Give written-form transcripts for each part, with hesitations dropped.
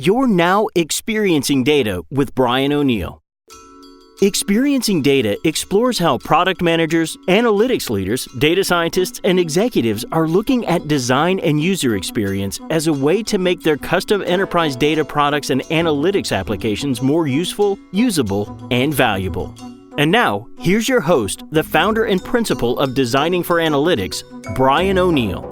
You're now experiencing data with Brian O'Neill. Experiencing Data explores how product managers, analytics leaders, data scientists, and executives are looking at design and user experience as a way to make their custom enterprise data products and analytics applications more useful, usable, and valuable. And now, here's your host, the founder and principal of Designing for Analytics, Brian O'Neill.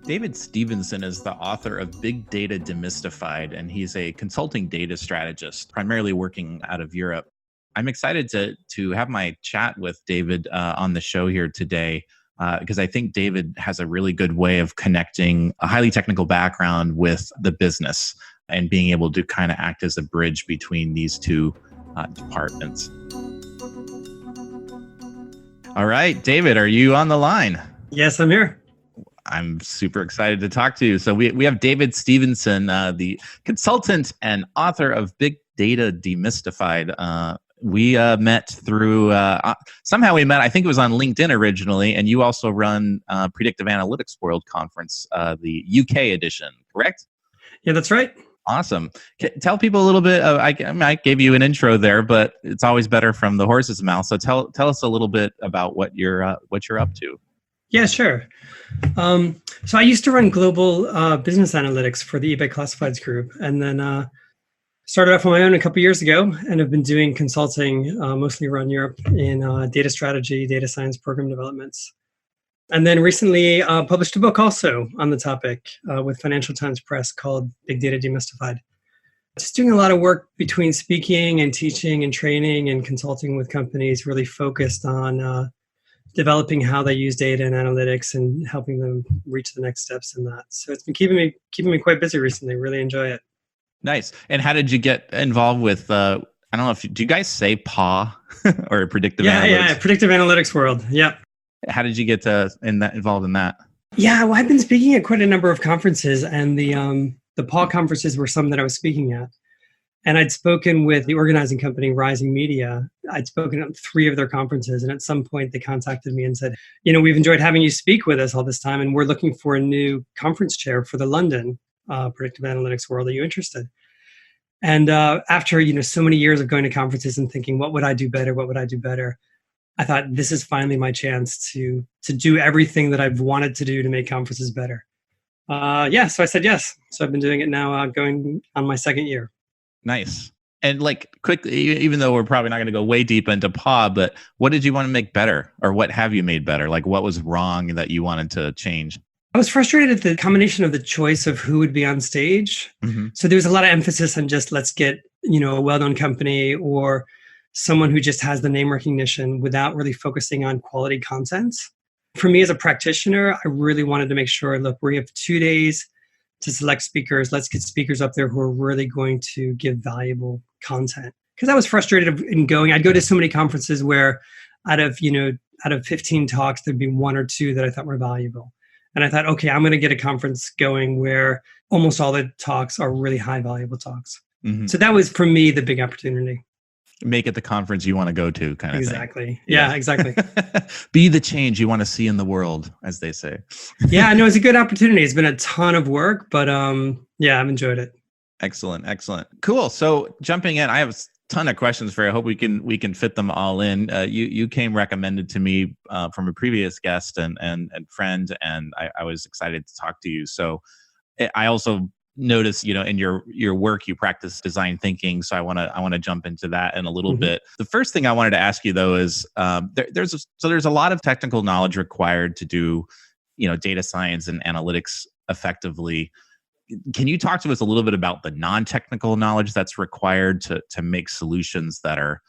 David Stephenson is the author of Big Data Demystified, and he's a consulting data strategist, primarily working out of Europe. I'm excited to have my chat with David on the show here today, because I think David has a really good way of connecting a highly technical background with the business and being able to kind of act as a bridge between these two departments. All right, David, are you on the line? Yes, I'm here. I'm super excited to talk to you. So we have David Stephenson, the consultant and author of Big Data Demystified. We met through, somehow we met, I think it was on LinkedIn originally, and you also run Predictive Analytics World Conference, the UK edition, correct? Yeah, that's right. Awesome. Tell people a little bit, I gave you an intro there, but it's always better from the horse's mouth. So tell us a little bit about what you're up to. Yeah, sure. So I used to run global business analytics for the eBay Classifieds group, and then started off on my own a couple years ago, and have been doing consulting mostly around Europe in data strategy, data science program developments. And then recently published a book also on the topic with Financial Times Press called Big Data Demystified. Just doing a lot of work between speaking and teaching and training and consulting with companies, really focused on developing how they use data and analytics and helping them reach the next steps in that. So it's been keeping me quite busy recently. Really enjoy it. Nice. And how did you get involved with, I don't know do you guys say PA or Predictive Analytics? Yeah, Predictive Analytics World. Yep. How did you get involved in that? Yeah, well, I've been speaking at quite a number of conferences, and the PA conferences were some that I was speaking at. And I'd spoken with the organizing company, Rising Media. I'd spoken at 3 of their conferences. And at some point, they contacted me and said, we've enjoyed having you speak with us all this time, and we're looking for a new conference chair for the London Predictive Analytics World. Are you interested? And after, so many years of going to conferences and thinking, what would I do better? What would I do better? I thought, this is finally my chance to do everything that I've wanted to do to make conferences better. So I said yes. So I've been doing it now, going on my 2nd year. Nice. And quickly, even though we're probably not going to go way deep into PA, but what did you want to make better, or what have you made better? What was wrong that you wanted to change? I was frustrated at the combination of the choice of who would be on stage. Mm-hmm. So there was a lot of emphasis on just let's get, a well-known company or someone who just has the name recognition without really focusing on quality content. For me as a practitioner, I really wanted to make sure, look, we have 2 days to select speakers. Let's get speakers up there who are really going to give valuable content. Because I was frustrated in going. I'd go to so many conferences where out of 15 talks, there'd be 1 or 2 that I thought were valuable. And I thought, okay, I'm going to get a conference going where almost all the talks are really high valuable talks. Mm-hmm. So that was, for me, the big opportunity. Make it the conference you want to go to, kind of thing. Exactly. Yeah, exactly. Be the change you want to see in the world, as they say. Yeah, no, it's a good opportunity. It's been a ton of work, but I've enjoyed it. Excellent. Cool. So jumping in, I have a ton of questions for you. I hope we can fit them all in. You came recommended to me from a previous guest and friend, and I was excited to talk to you. So I also notice, in your work, you practice design thinking. So I want to jump into that in a little mm-hmm. bit. The first thing I wanted to ask you though is there's a lot of technical knowledge required to do, data science and analytics effectively. Can you talk to us a little bit about the non-technical knowledge that's required to make solutions that are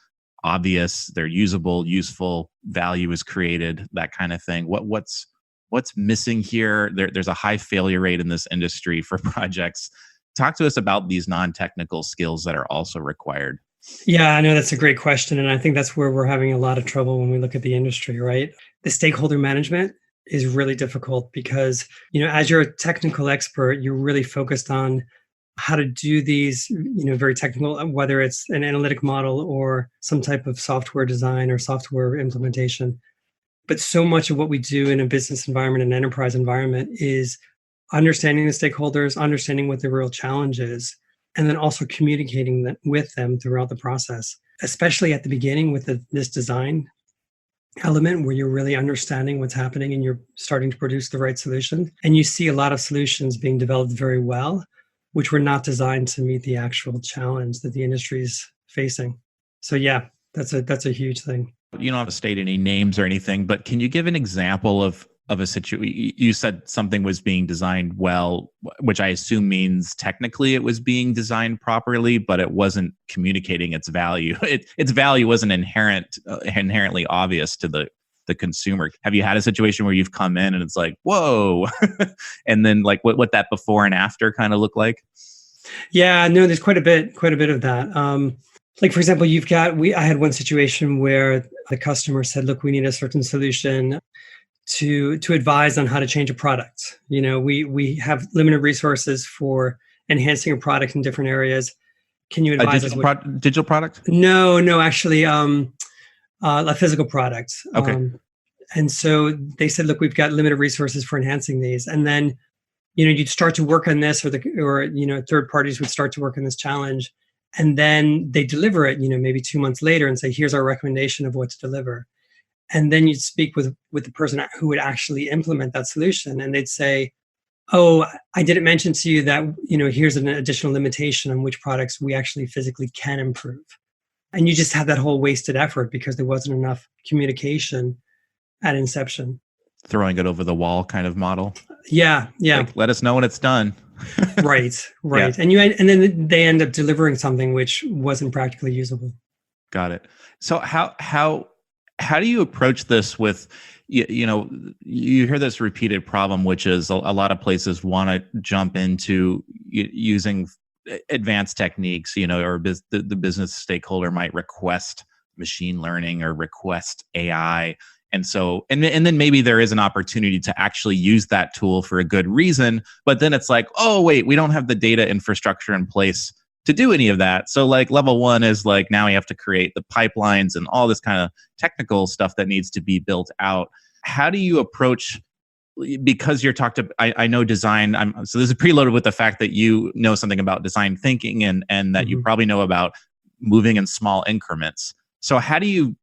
obvious, they're usable, useful, value is created, that kind of thing? What's missing here? There's a high failure rate in this industry for projects. Talk to us about these non-technical skills that are also required. Yeah, I know that's a great question. And I think that's where we're having a lot of trouble when we look at the industry, right? The stakeholder management is really difficult because, as you're a technical expert, you're really focused on how to do these, very technical, whether it's an analytic model or some type of software design or software implementation. But so much of what we do in a business environment and enterprise environment is understanding the stakeholders, understanding what the real challenge is, and then also communicating that with them throughout the process, especially at the beginning with this design element where you're really understanding what's happening and you're starting to produce the right solution. And you see a lot of solutions being developed very well, which were not designed to meet the actual challenge that the industry is facing. So yeah, that's a huge thing. You don't have to state any names or anything, but can you give an example of a situation? You said something was being designed well, which I assume means technically it was being designed properly, but it wasn't communicating its value. Its value wasn't inherently obvious to the consumer. Have you had a situation where you've come in and it's like, whoa, and then like what that before and after kind of look like? Yeah, no, there's quite a bit of that. Like, for example, I had one situation where the customer said, look, we need a certain solution to advise on how to change a product. We have limited resources for enhancing a product in different areas. Can you advise us? Digital product? No, actually, a physical product. Okay. And so they said, look, we've got limited resources for enhancing these. And then, you'd start to work on this, or third parties would start to work on this challenge. And then they deliver it, maybe 2 months later and say, here's our recommendation of what to deliver. And then you'd speak with the person who would actually implement that solution. And they'd say, oh, I didn't mention to you that, here's an additional limitation on which products we actually physically can improve. And you just have that whole wasted effort because there wasn't enough communication at inception. Throwing it over the wall kind of model. Yeah. Like, let us know when it's done. Right. Yeah. And then they end up delivering something which wasn't practically usable. Got it. So how do you approach this with, you hear this repeated problem, which is a lot of places want to jump into using advanced techniques, or the business stakeholder might request machine learning or request AI. And so, and then maybe there is an opportunity to actually use that tool for a good reason, but then it's like, oh, wait, we don't have the data infrastructure in place to do any of that. So like level one is like, now we have to create the pipelines and all this kind of technical stuff that needs to be built out. How do you approach, because you're I know design, so this is preloaded with the fact that you know something about design thinking and that you probably know about moving in small increments. So how do you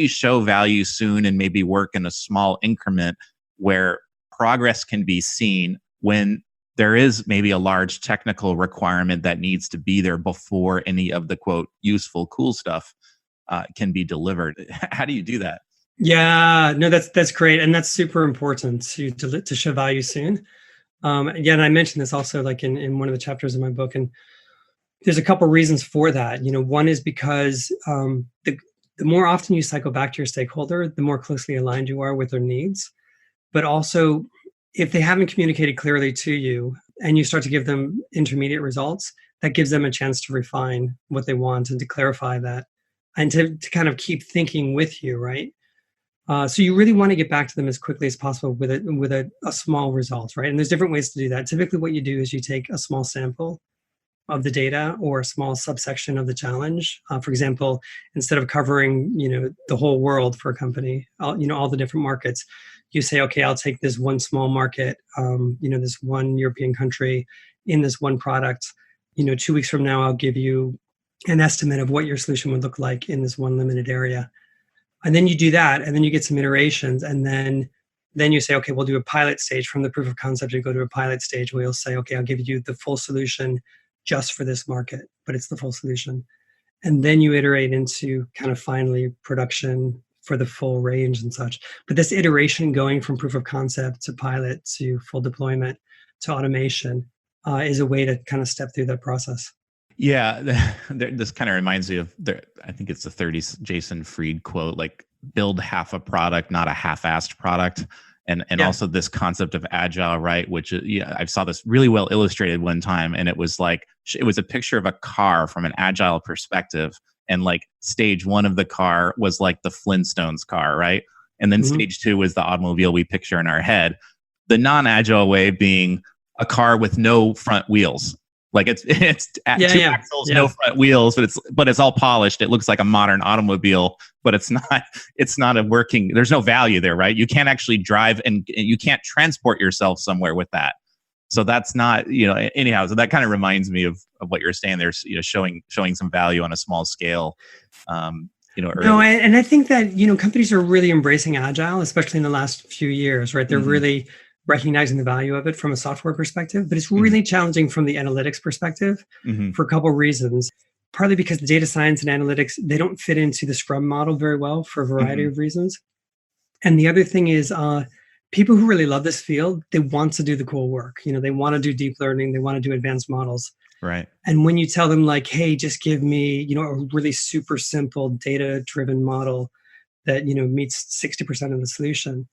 show value soon and maybe work in a small increment where progress can be seen when there is maybe a large technical requirement that needs to be there before any of the quote useful cool stuff can be delivered? How do you do that? Yeah, no, that's great, and that's super important to show value soon. Again, I mentioned this also like in one of the chapters in my book, and there's a couple reasons for that. One is because the more often you cycle back to your stakeholder, the more closely aligned you are with their needs. But also, if they haven't communicated clearly to you and you start to give them intermediate results, that gives them a chance to refine what they want and to clarify that and to kind of keep thinking with you, right? So you really want to get back to them as quickly as possible with a small result, right? And there's different ways to do that. Typically what you do is you take a small sample of the data or a small subsection of the challenge. For example, instead of covering, the whole world for a company, all the different markets, you say, okay, I'll take this one small market, this one European country in this one product. 2 weeks from now, I'll give you an estimate of what your solution would look like in this one limited area. And then you do that, and then you get some iterations, and then you say, okay, we'll do a pilot stage. From the proof of concept, you go to a pilot stage where you'll say, okay, I'll give you the full solution just for this market, but it's the full solution. And then you iterate into kind of finally production for the full range and such. But this iteration going from proof of concept to pilot to full deployment to automation is a way to kind of step through that process. Yeah, this kind of reminds me of, I think it's the 30s Jason Fried quote, like build half a product, not a half-assed product. And also this concept of agile, right? Which I saw this really well illustrated one time, and it was a picture of a car from an agile perspective, and like stage one of the car was like the Flintstones car, right? And then stage two was the automobile we picture in our head. The non-agile way being a car with no front wheels. Like it's Yeah, two yeah, axles, yeah. no front wheels, but it's all polished. It looks like a modern automobile, but it's not a working. There's no value there, right? You can't actually drive and you can't transport yourself somewhere with that. So that's not, anyhow. So that kind of reminds me of what you're saying. There's showing some value on a small scale. Early. No, and I think that companies are really embracing agile, especially in the last few years, right? They're really recognizing the value of it from a software perspective, but it's really challenging from the analytics perspective for a couple of reasons. Partly because the data science and analytics, they don't fit into the Scrum model very well for a variety of reasons. And the other thing is people who really love this field, they want to do the cool work. They want to do deep learning. They want to do advanced models. Right. And when you tell them like, hey, just give me, a really super simple data-driven model that, meets 60% of the solution.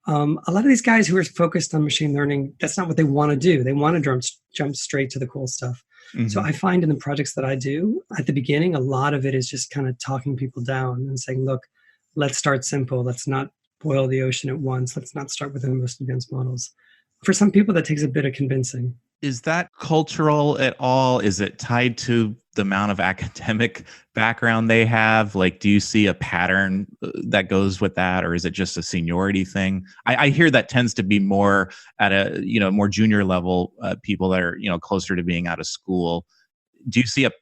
A lot of these guys who are focused on machine learning, that's not what they want to do. They want to jump straight to the cool stuff. So I find in the projects that I do at the beginning, a lot of it is just kind of talking people down and saying, look, let's start simple. Let's not boil the ocean at once. Let's not start with the most advanced models. For some people, that takes a bit of convincing. Is that cultural at all? Is it tied to the amount of academic background they have? Like, do you see a pattern that goes with that, or is it just a seniority thing? I hear that tends to be more at a more junior level people that are closer to being out of school. Do you see a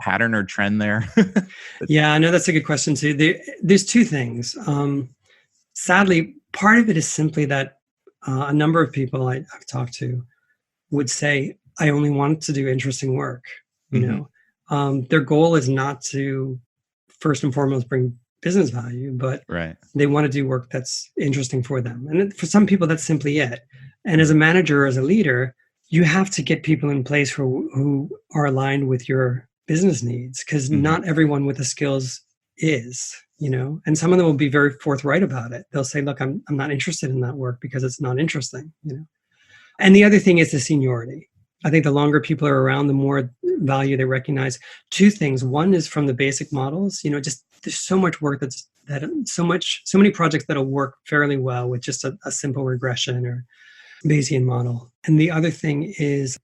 pattern or trend there? Yeah, I know that's a good question too. There's two things. Sadly, part of it is simply that a number of people I've talked to would say, I only want to do interesting work. Their goal is not to first and foremost bring business value, but they want to do work that's interesting for them. And for some people, that's simply it. And as a manager, as a leader, you have to get people in place who are aligned with your business needs, because not everyone with the skills is, and some of them will be very forthright about it. They'll say, look, I'm not interested in that work because it's not interesting, And the other thing is the seniority. I think the longer people are around, the more value they recognize. Two things. One is from the basic models. Just there's so much work so many projects that'll work fairly well with just a simple regression or Bayesian model. And the other thing is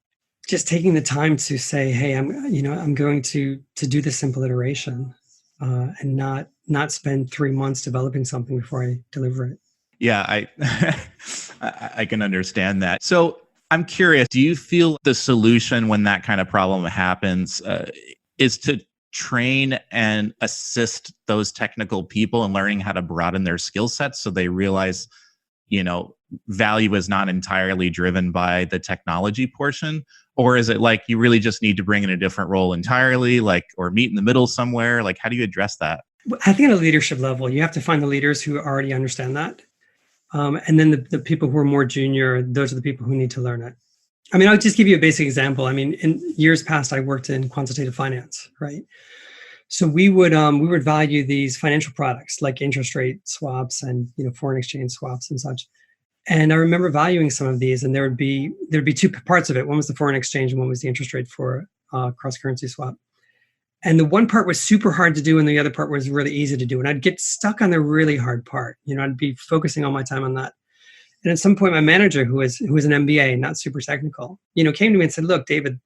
just taking the time to say, hey, I'm going to do the simple iteration and not spend 3 months developing something before I deliver it. Yeah, I can understand that. So I'm curious, do you feel the solution when that kind of problem happens is to train and assist those technical people in learning how to broaden their skill sets so they realize, value is not entirely driven by the technology portion? Or is it like you really just need to bring in a different role entirely, or meet in the middle somewhere? Like, how do you address that? I think at a leadership level, you have to find the leaders who already understand that. And then the people who are more junior, those are the people who need to learn it. I'll just give you a basic example. In years past, I worked in quantitative finance, right? So we would value these financial products like interest rate swaps and foreign exchange swaps and such. And I remember valuing some of these, and there'd be two parts of it. One was the foreign exchange, and one was the interest rate for cross currency swap. And the one part was super hard to do, and the other part was really easy to do. And I'd get stuck on the really hard part. I'd be focusing all my time on that. And at some point, my manager, who was an MBA, not super technical, came to me and said, "Look, David,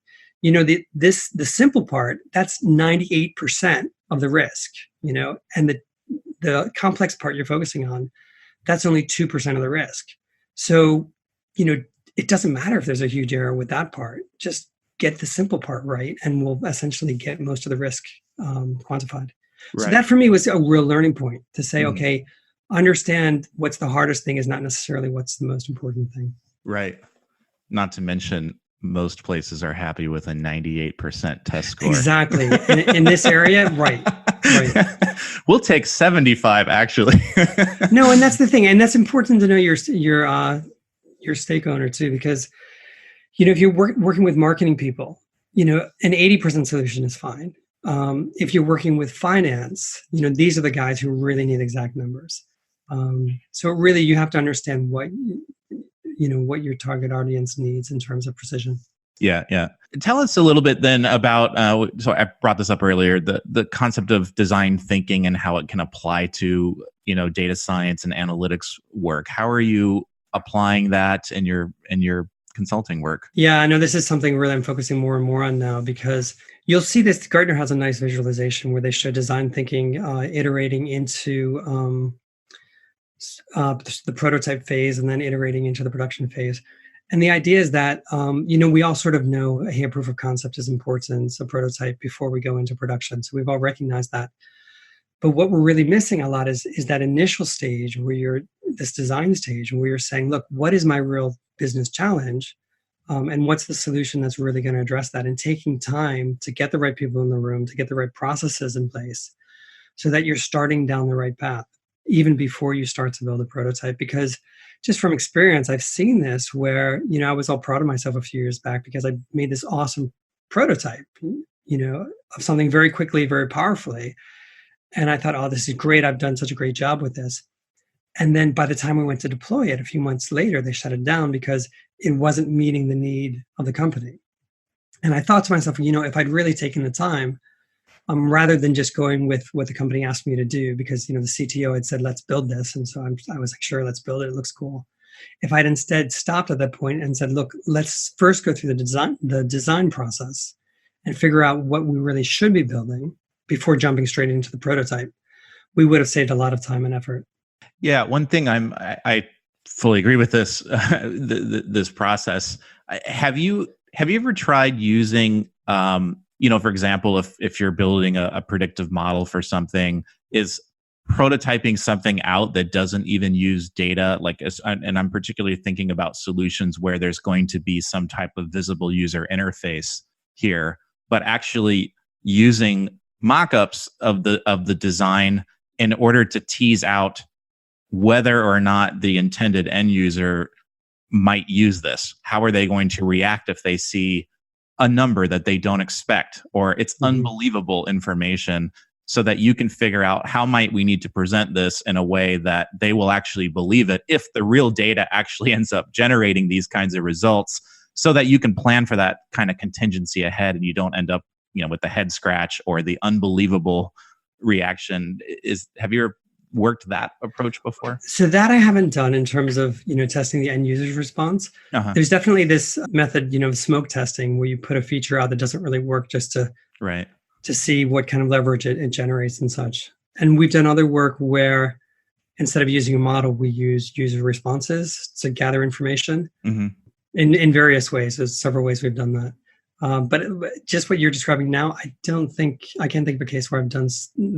the simple part, that's 98% of the risk, and the complex part you're focusing on, that's only 2% of the risk. So, it doesn't matter if there's a huge error with that part. Just get the simple part right, and we'll essentially get most of the risk quantified." Right. So that for me was a real learning point to say, okay, understand what's the hardest thing is not necessarily what's the most important thing. Right. Not to mention, most places are happy with a 98% test score. Exactly. In this area, right. We'll take 75, actually. No, and that's the thing. And that's important to know your stake owner too, because if you're working with marketing people, an 80% solution is fine. If you're working with finance, these are the guys who really need exact numbers. So really, you have to understand what your target audience needs in terms of precision. Yeah. Tell us a little bit then about, so I brought this up earlier, the concept of design thinking and how it can apply to, data science and analytics work. How are you applying that in your consulting work. Yeah, I know this is something really I'm focusing more and more on now, because you'll see this. Gartner has a nice visualization where they show design thinking iterating into the prototype phase and then iterating into the production phase. And the idea is that, we all sort of know, hey, a proof of concept is important, it's a prototype before we go into production. So we've all recognized that. But what we're really missing a lot is that initial stage where you're this design stage where you're saying, look, what is my real business challenge? And what's the solution that's really going to address that? And taking time to get the right people in the room, to get the right processes in place so that you're starting down the right path, even before you start to build a prototype. Because just from experience, I've seen this where, I was all proud of myself a few years back because I made this awesome prototype, of something very quickly, very powerfully. And I thought, oh, this is great. I've done such a great job with this. And then by the time we went to deploy it, a few months later, they shut it down because it wasn't meeting the need of the company. And I thought to myself, if I'd really taken the time, rather than just going with what the company asked me to do, because, the CTO had said, let's build this. And so I was like, sure, let's build it. It looks cool. If I'd instead stopped at that point and said, look, let's first go through the design process and figure out what we really should be building before jumping straight into the prototype, we would have saved a lot of time and effort. Yeah, one thing I fully agree with this this process. Have you ever tried using for example, if you're building a predictive model for something, is prototyping something out that doesn't even use data, and I'm particularly thinking about solutions where there's going to be some type of visible user interface here, but actually using mock-ups of the design in order to tease out whether or not the intended end user might use this. How are they going to react if they see a number that they don't expect, or it's unbelievable information, so that you can figure out how might we need to present this in a way that they will actually believe it if the real data actually ends up generating these kinds of results, so that you can plan for that kind of contingency ahead and you don't end up with the head scratch or the unbelievable reaction. Have you ever worked that approach before? So that I haven't done in terms of, testing the end user's response. There's definitely this method, smoke testing, where you put a feature out that doesn't really work just to see what kind of leverage it generates and such. And we've done other work where instead of using a model, we use user responses to gather information in various ways. There's several ways we've done that. But just what you're describing now, I can't think of a case where I've done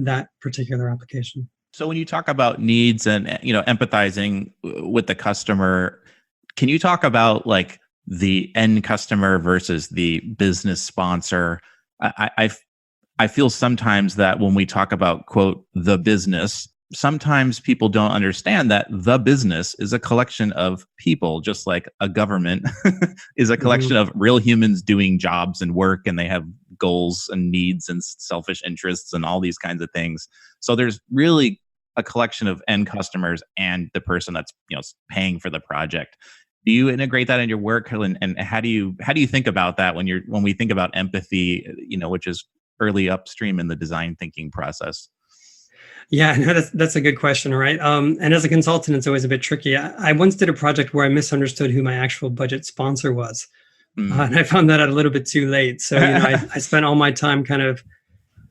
that particular application. So when you talk about needs and empathizing with the customer, can you talk about like the end customer versus the business sponsor? I feel sometimes that when we talk about, quote, the business, sometimes people don't understand that the business is a collection of people, just like a government is a collection of real humans doing jobs and work, and they have goals and needs and selfish interests and all these kinds of things. So there's really a collection of end customers and the person that's paying for the project. Do you integrate that in your work, and how do you think about that when we think about empathy, which is early upstream in the design thinking process? Yeah, no, that's a good question, right? And as a consultant, it's always a bit tricky. I once did a project where I misunderstood who my actual budget sponsor was, and I found that out a little bit too late. So I spent all my time kind of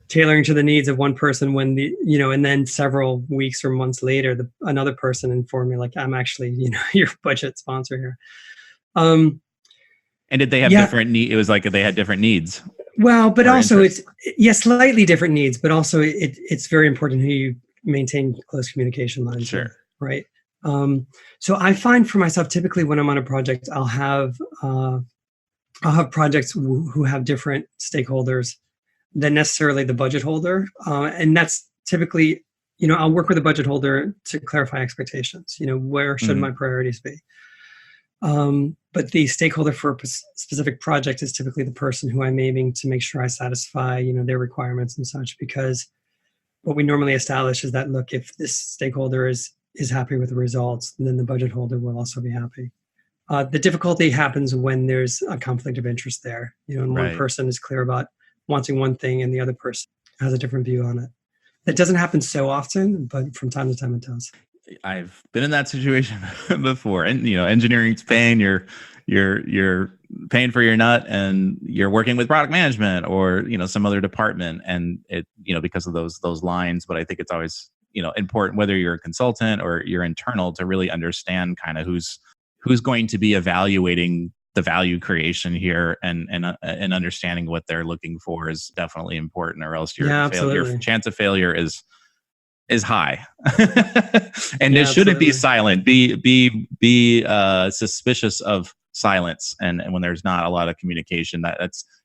tailoring to the needs of one person when and then several weeks or months later, another person informed me, like, I'm actually, your budget sponsor here. And did they have different needs? It was like they had different needs. Well, but also interests. It's slightly different needs, but also it's very important who you maintain close communication lines. Sure. With, right. So I find for myself, typically when I'm on a project, I'll have projects who have different stakeholders than necessarily the budget holder. And that's typically, I'll work with a budget holder to clarify expectations. Where should my priorities be? But the stakeholder for a specific project is typically the person who I'm aiming to make sure I satisfy, their requirements and such, because what we normally establish is that, look, if this stakeholder is happy with the results, then the budget holder will also be happy. The difficulty happens when there's a conflict of interest there, and one person is clear about wanting one thing and the other person has a different view on it. That doesn't happen so often, but from time to time it does. I've been in that situation before, and engineering's paying your you're paying for your nut and you're working with product management or, some other department, and it, because of those lines. But I think it's always, important, whether you're a consultant or you're internal, to really understand kind of who's going to be evaluating the value creation here, and understanding what they're looking for is definitely important, or else your chance of failure is high. And it shouldn't be silent. Be suspicious of silence, and when there's not a lot of communication.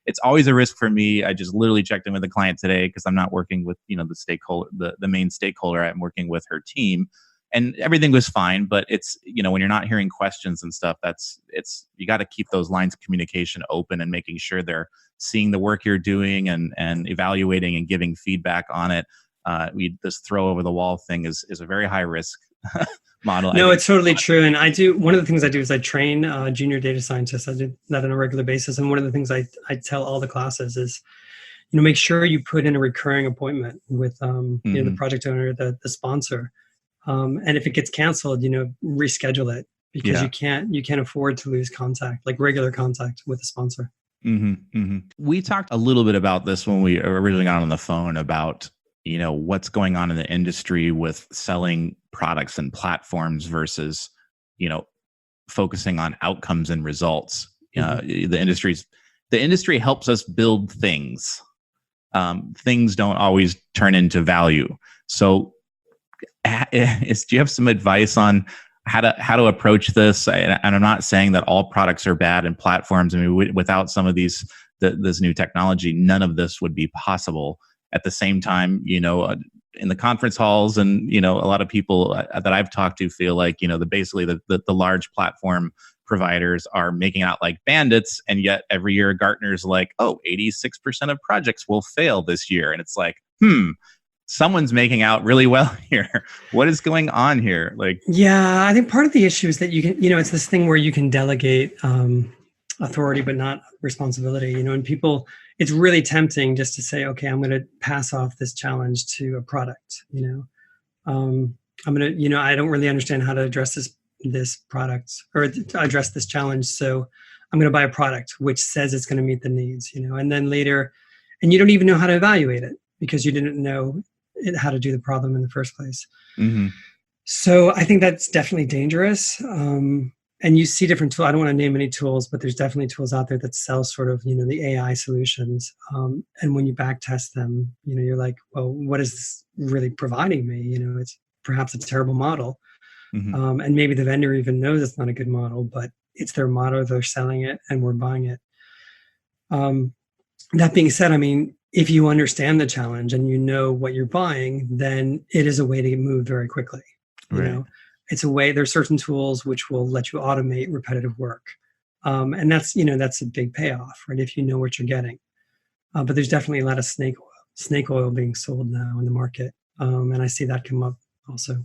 It's always a risk for me. I just literally checked in with a client today because I'm not working with the stakeholder, the main stakeholder. I'm working with her team, and everything was fine. But it's when you're not hearing questions and stuff, you got to keep those lines of communication open and making sure they're seeing the work you're doing and evaluating and giving feedback on it. This throw over the wall thing is a very high risk model. No, it's totally true. And one of the things I do is I train junior data scientists. I do that on a regular basis. And one of the things I tell all the classes is, make sure you put in a recurring appointment with the project owner, the sponsor. And if it gets canceled, reschedule it, because you can't afford to lose contact, like regular contact with the sponsor. We talked a little bit about this when we originally got on the phone about what's going on in the industry with selling products and platforms versus focusing on outcomes and results. The industry helps us build things. Things don't always turn into value. So do you have some advice on how to approach this? And I'm not saying that all products are bad and platforms. I mean, without some of this new technology, none of this would be possible. At the same time, in the conference halls, and a lot of people that I've talked to feel like basically the large platform providers are making out like bandits, and yet every year Gartner's like, 86% of projects will fail this year, and it's like, someone's making out really well here. What is going on here? Yeah, I think part of the issue is that you can, it's this thing where you can delegate authority but not responsibility, and people, it's really tempting just to say, okay, I'm going to pass off this challenge to a product. I'm going to, I don't really understand how to address this product or address this challenge, so I'm going to buy a product which says it's going to meet the needs, and then later, and you don't even know how to evaluate it because you didn't know how to do the problem in the first place. So I think that's definitely dangerous. And you see different tools. I don't want to name any tools, but there's definitely tools out there that sell sort of, the AI solutions. And when you back test them, you're like, well, what is this really providing me? It's perhaps a terrible model. And maybe the vendor even knows it's not a good model, but it's their model, they're selling it, and we're buying it. That being said, I mean, if you understand the challenge and you know what you're buying, then it is a way to move very quickly. It's a way, there's certain tools which will let you automate repetitive work. And that's a big payoff, right? If you know what you're getting. But there's definitely a lot of snake oil being sold now in the market. And I see that come up also.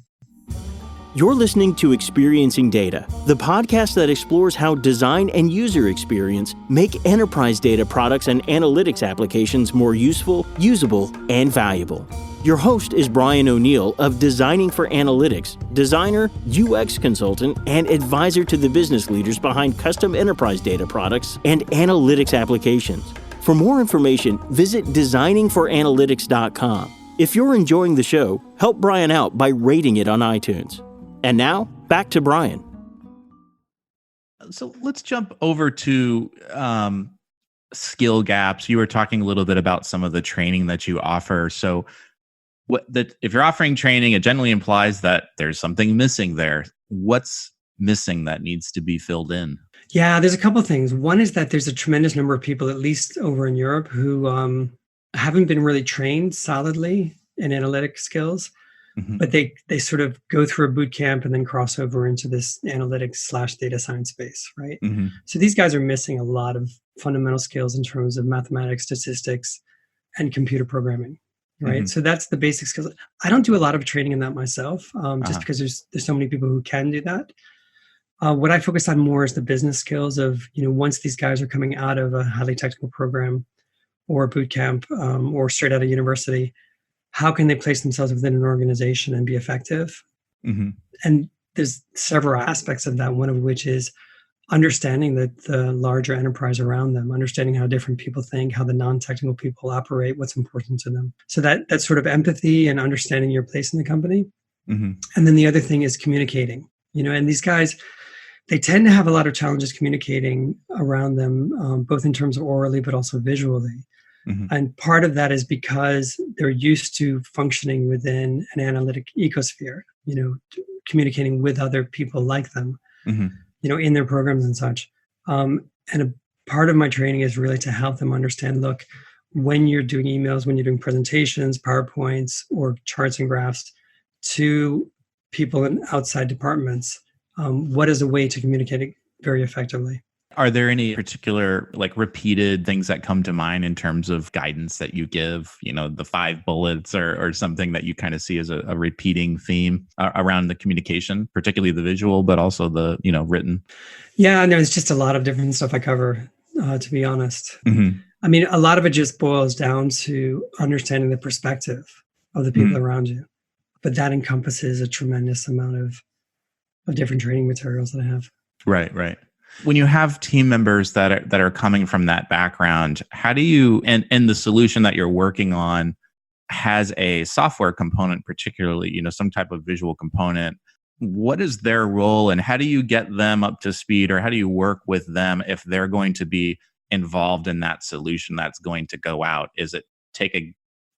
You're listening to Experiencing Data, the podcast that explores how design and user experience make enterprise data products and analytics applications more useful, usable, and valuable. Your host is Brian O'Neill of Designing for Analytics, designer, UX consultant, and advisor to the business leaders behind custom enterprise data products and analytics applications. For more information, visit designingforanalytics.com. If you're enjoying the show, help Brian out by rating it on iTunes. And now, back to Brian. So let's jump over to skill gaps. You were talking a little bit about some of the training that you offer. So if you're offering training, it generally implies that there's something missing there. What's missing that needs to be filled in? Yeah, there's a couple of things. One is that there's a tremendous number of people, at least over in Europe, who haven't been really trained solidly in analytic skills. But they sort of go through a boot camp and then cross over into this analytics/data science space, right? So these guys are missing a lot of fundamental skills in terms of mathematics, statistics, and computer programming, right? So that's the basic skills. I don't do a lot of training in that myself, just because there's so many people who can do that. What I focus on more is the business skills of, once these guys are coming out of a highly technical program or a boot camp or straight out of university, how can they place themselves within an organization and be effective? And there's several aspects of that, one of which is understanding the larger enterprise around them, understanding how different people think, how the non-technical people operate, what's important to them. So that sort of empathy and understanding your place in the company. Mm-hmm. And then the other thing is communicating, and these guys, they tend to have a lot of challenges communicating around them, both in terms of orally, but also visually. Mm-hmm. And part of that is because they're used to functioning within an analytic ecosphere, communicating with other people like them, mm-hmm. In their programs and such. And a part of my training is really to help them understand, look, when you're doing emails, when you're doing presentations, PowerPoints, or charts and graphs to people in outside departments, what is a way to communicate it very effectively? Are there any particular repeated things that come to mind in terms of guidance that you give, the 5 bullets or something that you kind of see as a repeating theme around the communication, particularly the visual, but also the, written? Yeah, no, it's just a lot of different stuff I cover, to be honest. Mm-hmm. I mean, a lot of it just boils down to understanding the perspective of the people mm-hmm. around you, but that encompasses a tremendous amount of different training materials that I have. Right. When you have team members that are coming from that background, how do you, and the solution that you're working on has a software component, particularly, some type of visual component, what is their role and how do you get them up to speed, or how do you work with them if they're going to be involved in that solution that's going to go out? Is it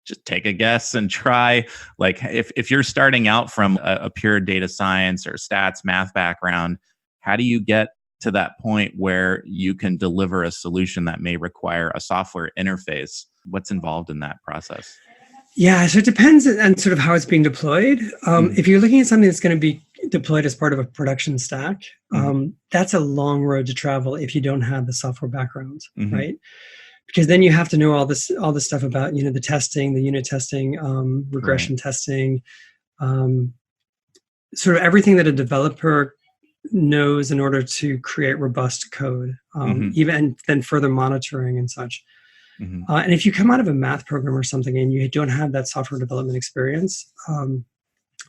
just take a guess and try? If you're starting out from a pure data science or stats, math background, how do you get to that point where you can deliver a solution that may require a software interface? What's involved in that process? Yeah, so it depends on sort of how it's being deployed. If you're looking at something that's going to be deployed as part of a production stack, that's a long road to travel if you don't have the software background, right? Because then you have to know all this stuff about, the testing, the unit testing, regression testing, sort of everything that a developer knows in order to create robust code, even then further monitoring and such. And if you come out of a math program or something and you don't have that software development experience,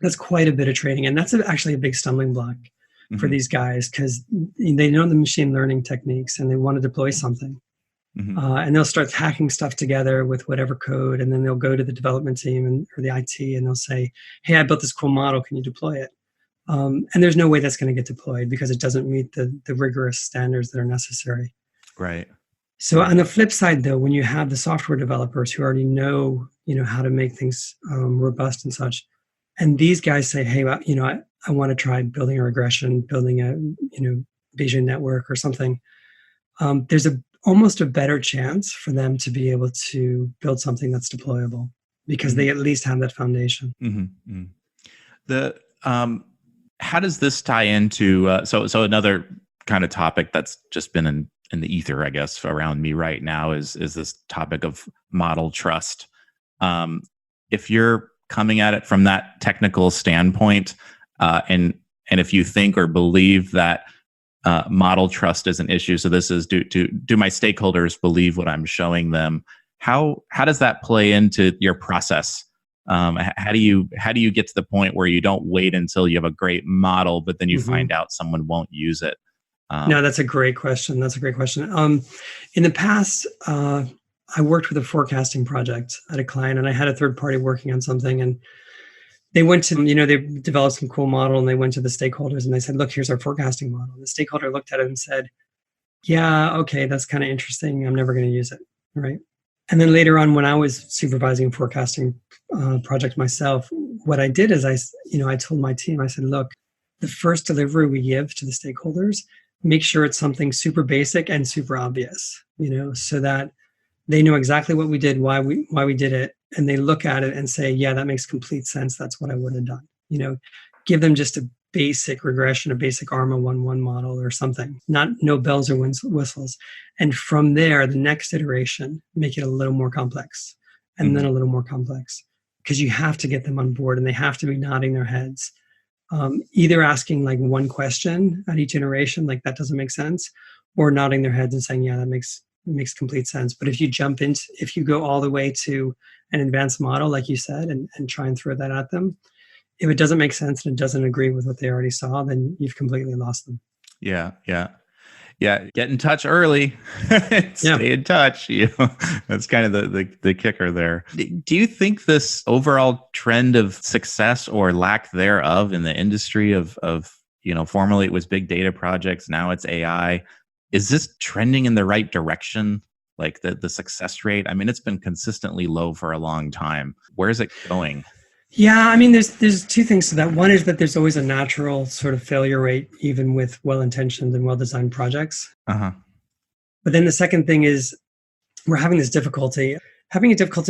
that's quite a bit of training. And that's actually a big stumbling block for these guys, because they know the machine learning techniques and they want to deploy something. And they'll start hacking stuff together with whatever code. And then they'll go to the development team or the IT and they'll say, hey, I built this cool model. Can you deploy it? And there's no way that's going to get deployed because it doesn't meet the rigorous standards that are necessary. Right. So on the flip side, though, when you have the software developers who already know, how to make things robust and such, and these guys say, hey, well, I want to try building a regression, building a, Bayesian network or something, there's almost a better chance for them to be able to build something that's deployable because they at least have that foundation. How does this tie into so another kind of topic that's just been in the ether, I guess, around me right now is this topic of model trust. If you're coming at it from that technical standpoint, and if you think or believe that model trust is an issue, so this is do my stakeholders believe what I'm showing them? How does that play into your process? How do you get to the point where you don't wait until you have a great model, but then you find out someone won't use it? No, that's a great question. In the past, I worked with a forecasting project at a client, and I had a third party working on something, and they went to, they developed some cool model, and they went to the stakeholders and they said, look, here's our forecasting model. And the stakeholder looked at it and said, yeah, okay, that's kind of interesting. I'm never going to use it, right? And then later on, when I was supervising a forecasting project myself, what I did is I told my team, I said, look, the first delivery we give to the stakeholders, make sure it's something super basic and super obvious, so that they know exactly what we did, why we did it, and they look at it and say, yeah, that makes complete sense. That's what I would have done. Give them just a basic regression, a basic ARMA 1.1 model or something, no bells or whistles. And from there, the next iteration, make it a little more complex and then a little more complex, because you have to get them on board and they have to be nodding their heads. Either asking like one question at each iteration, like that doesn't make sense, or nodding their heads and saying, yeah, that makes complete sense. But if you go all the way to an advanced model, like you said, and try and throw that at them, if it doesn't make sense and it doesn't agree with what they already saw, then you've completely lost them. Yeah. Yeah, get in touch early. Stay in touch. That's kind of the kicker there. Do you think this overall trend of success or lack thereof in the industry of formerly it was big data projects, now it's AI, is this trending in the right direction? Like the success rate? I mean, it's been consistently low for a long time. Where is it going? Yeah, I mean, there's two things to that. One is that there's always a natural sort of failure rate, even with well-intentioned and well-designed projects. Uh-huh. But then the second thing is we're having a difficulty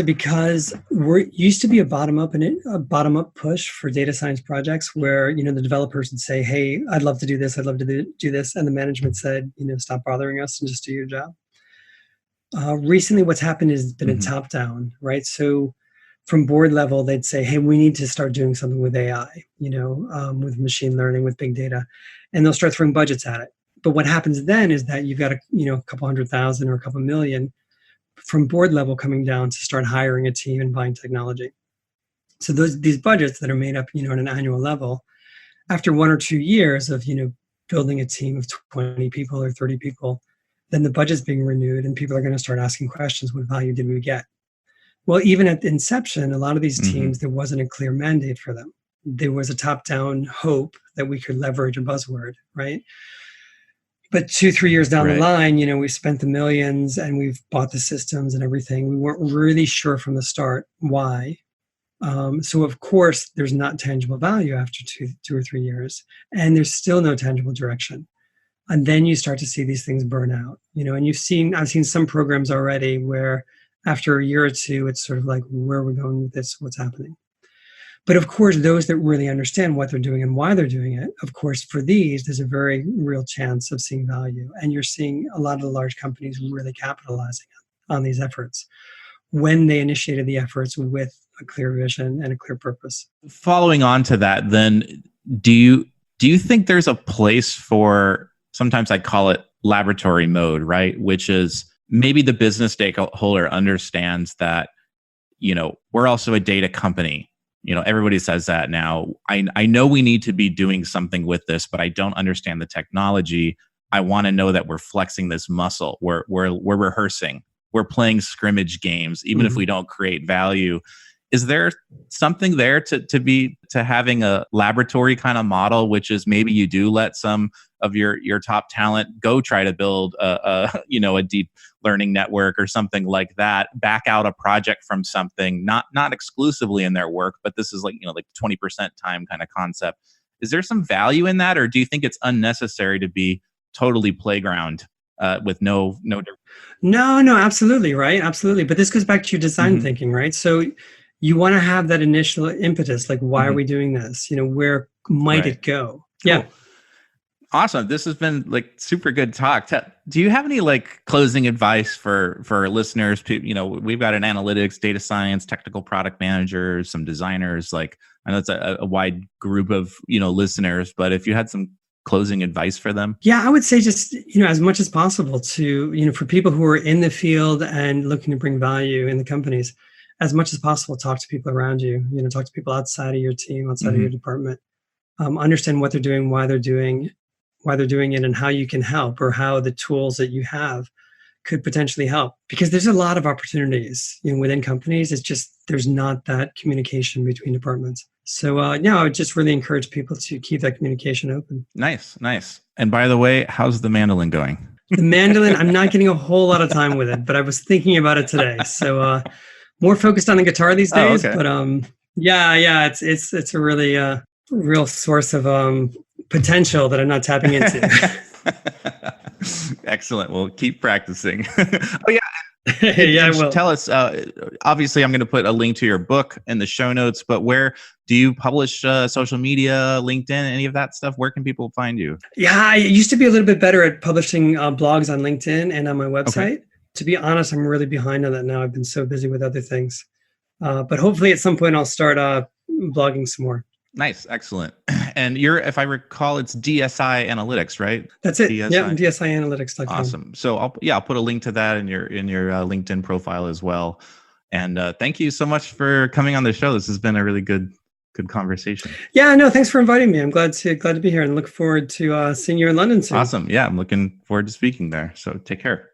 because we're used to be a bottom-up push for data science projects where, the developers would say, hey, I'd love to do this. I'd love to do this. And the management said, stop bothering us and just do your job. Recently, what's happened is been a top-down, right? So from board level, they'd say, hey, we need to start doing something with AI, with machine learning, with big data, and they'll start throwing budgets at it. But what happens then is that you've got a couple 100,000 or a couple million from board level coming down to start hiring a team and buying technology. So these budgets that are made up, on an annual level, after 1 or 2 years of, building a team of 20 people or 30 people, then the budget's being renewed and people are going to start asking questions, what value did we get? Well, even at the inception, a lot of these teams, there wasn't a clear mandate for them. There was a top-down hope that we could leverage a buzzword, right? But 2-3 years down the line, we've spent the millions and we've bought the systems and everything. We weren't really sure from the start why. So of course, there's not tangible value after two or 3 years, and there's still no tangible direction. And then you start to see these things burn out, and I've seen some programs already where after a year or two, it's sort of like, where are we going with this? What's happening? But of course, those that really understand what they're doing and why they're doing it, of course, for these, there's a very real chance of seeing value. And you're seeing a lot of the large companies really capitalizing on these efforts when they initiated the efforts with a clear vision and a clear purpose. Following on to that, then, do you think there's a place for, sometimes I call it laboratory mode, right? Which is, maybe the business stakeholder understands that, we're also a data company. Everybody says that now. I know we need to be doing something with this, but I don't understand the technology. I want to know that we're flexing this muscle. We're rehearsing. We're playing scrimmage games, even if we don't create value. Is there something there to having a laboratory kind of model, which is maybe you do let some of your top talent go try to build a deep learning network or something like that, back out a project from something, not exclusively in their work, but this is like 20% time kind of concept. Is there some value in that, or do you think it's unnecessary to be totally playground with no? No, absolutely, right, absolutely. But this goes back to your design thinking, right? So you want to have that initial impetus, like, why are we doing this? Where might it go? Cool. Yeah. Awesome. This has been super good talk. Do you have any closing advice for listeners? We've got an analytics, data science, technical product managers, some designers. I know it's a wide group of, listeners, but if you had some closing advice for them? Yeah, I would say just, as much as possible to, for people who are in the field and looking to bring value in the companies, as much as possible, talk to people around you, talk to people outside of your team, outside of your department, understand what they're doing, why they're doing it, and how you can help, or how the tools that you have could potentially help. Because there's a lot of opportunities within companies. It's just there's not that communication between departments. So I would just really encourage people to keep that communication open. Nice. And by the way, how's the mandolin going? The mandolin, I'm not getting a whole lot of time with it, but I was thinking about it today. So more focused on the guitar these days. Oh, okay. But it's a really real source of potential that I'm not tapping into. Excellent. Well, keep practicing. Oh yeah. I will. Tell us, obviously I'm going to put a link to your book in the show notes, but where do you publish social media, LinkedIn, any of that stuff? Where can people find you? Yeah, I used to be a little bit better at publishing blogs on LinkedIn and on my website. Okay. To be honest, I'm really behind on that now. I've been so busy with other things. But hopefully at some point I'll start blogging some more. Nice. Excellent. And if I recall, it's DSI Analytics, right? That's it. DSI. Yeah, DSIanalytics.com. Awesome. So I'll put a link to that in your LinkedIn profile as well. And thank you so much for coming on the show. This has been a really good good conversation. Yeah, no, thanks for inviting me. I'm glad to be here and look forward to seeing you in London soon. Awesome. Yeah, I'm looking forward to speaking there. So take care.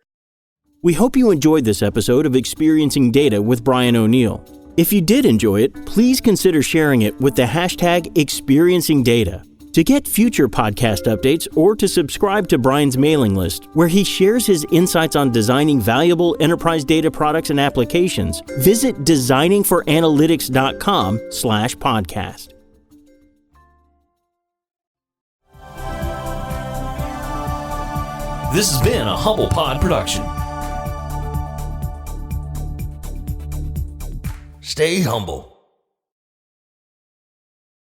We hope you enjoyed this episode of Experiencing Data with Brian O'Neill. If you did enjoy it, please consider sharing it with the hashtag #ExperiencingData. To get future podcast updates or to subscribe to Brian's mailing list, where he shares his insights on designing valuable enterprise data products and applications, visit designingforanalytics.com/podcast. This has been a Humble Pod production. Stay humble.